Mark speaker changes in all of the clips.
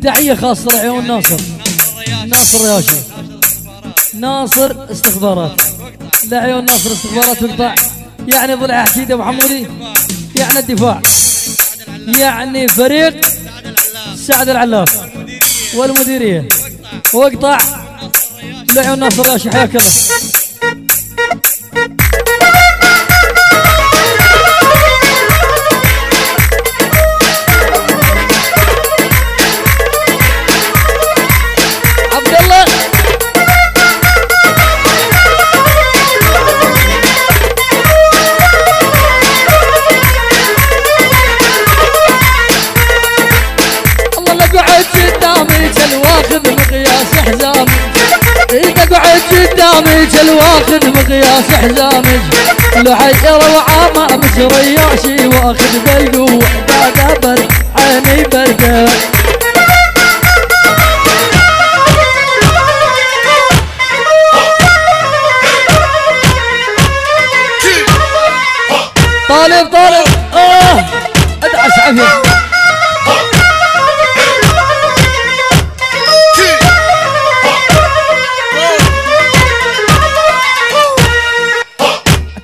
Speaker 1: تحية خاصة لعيون ناصر رياشي، ناصر استخبارات، لعيون ناصر استخبارات وقطاع، يعني ضلع حكيد ابو حمودي، يعني الدفاع، يعني فريق سعد العلاف والمديرية وقطاع لعيون ناصر رياشي. حياك الله. واخذ مقياس حزامك، إذا قعد قدامك الواخذ مقياس حزامك، لحير وعامامك رياشي واخذ بالقوة دابر عيني برده. طالب ادعس عافية.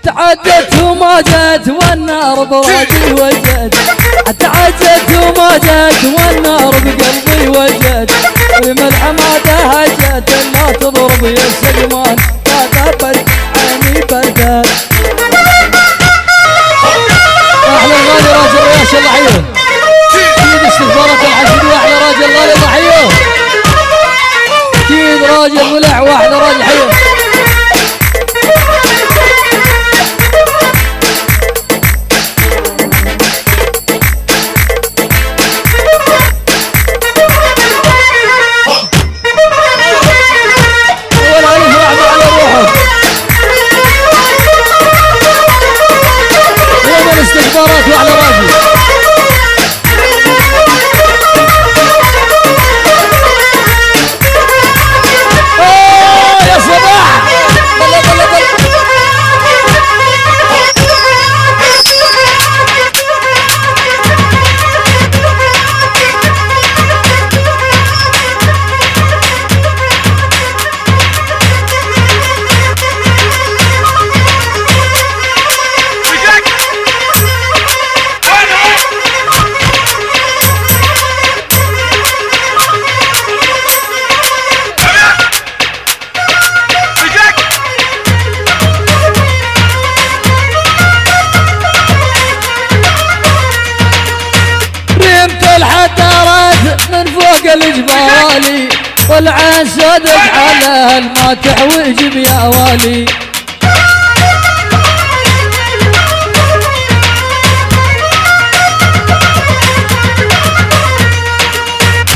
Speaker 1: تعدت وما جت والنار برادي وجد، تعدت وما جت والنار بقلبي وجد، والملحمة هجت لا تضرب يا السلمان تدبر عيني برده. احلى الغالي راجل رياش الله حيه، اكيد استخبارات الحشد واحلى راجل غالي الله حيه، اكيد راجل ولع واحلى راجل حيه. استخبارات وعلى راجل يا صباح الجبالي والعين صدق على ما تحوج يا والي.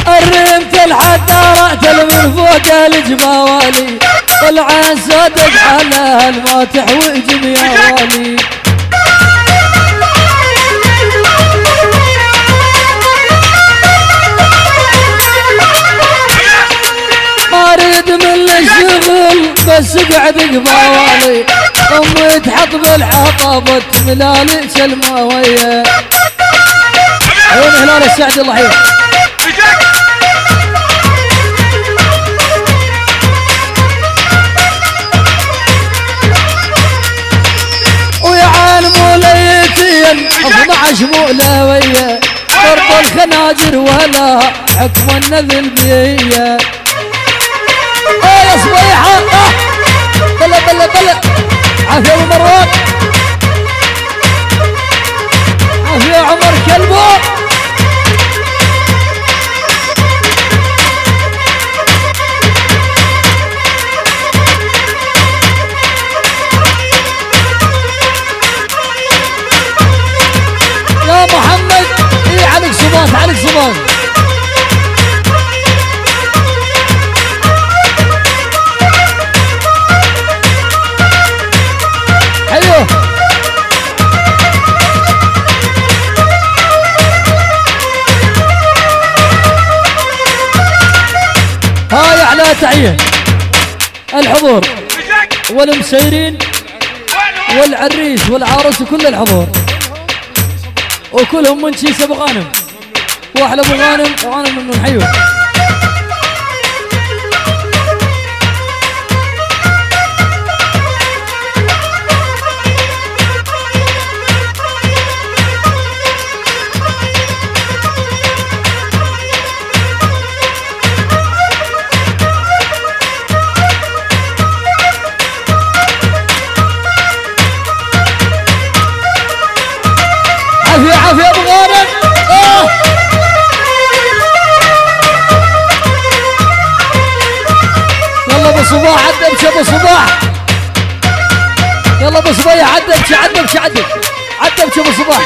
Speaker 1: الرمت الحدارة من فوق الجبالي والعين صدق على ما تحوج يا والي. اريد من الشغل بس اقعد قبالي، امي تحط بالحطب تملالي الماويه. عيون هلال السعد الله يحييك. ويا عالم وليتين 12 مؤلويه، ضرب الخناجر ولا حكم النذل بيه. يا صبيحة بلا عافية ابو مروان، عافية عمر كلبو. يا محمد ايه عليك صبان هاي على تحية الحضور والمسيرين والعريس والعارس وكل الحضور، وكلهم من شيس ابو غانم واحلى ابو غانم وغانم من حيوه. عافية ابو غانم. يلا ابو صباح عدبش ابو صباح. يلا ابو صباح عدبش عدبش عدبش عدبش ابو صباح.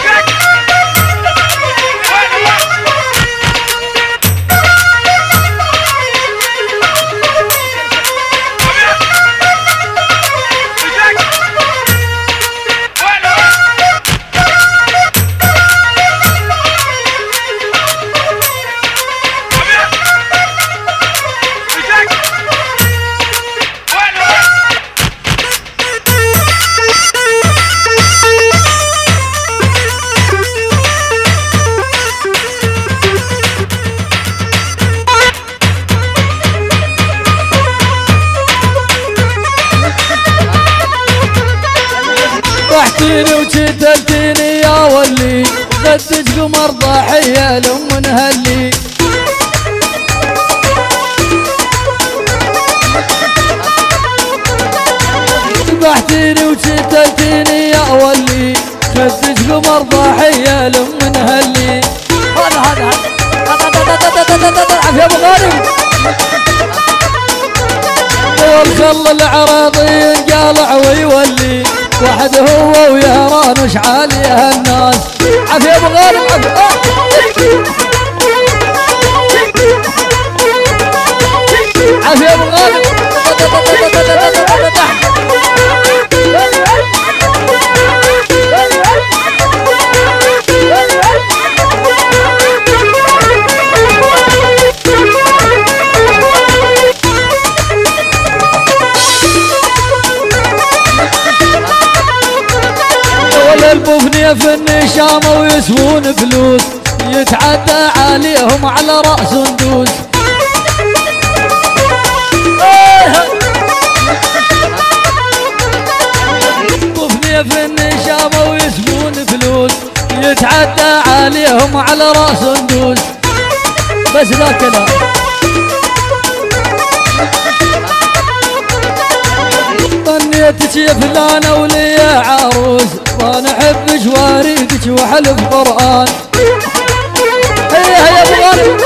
Speaker 1: ضحكتيني وجدلتيني يا ولي، غدج قمر ضحية لأم نهلي. ذبحتيني وجدلتيني يا ولي، غدج قمر ضحية لأم نهلي. هذا عافية ابو غانم. والخل العراضي انقلع ويولي، واحد هو ويهران وش عاليها الناس. عافية ابو غانم عافية ابو غانم. البوفنية في النشامة ويسوون فلوس، يتعدى عليهم على رأس ندوس. البوفنية في النشامة ويسوون فلوس، يتعدى عليهم على رأس ندوس. بس ذا كلام. ظنيتك يا فلانة وليا عروس، وانا احب جواريدك وحلف قرآن. هيا يا ابو غانم.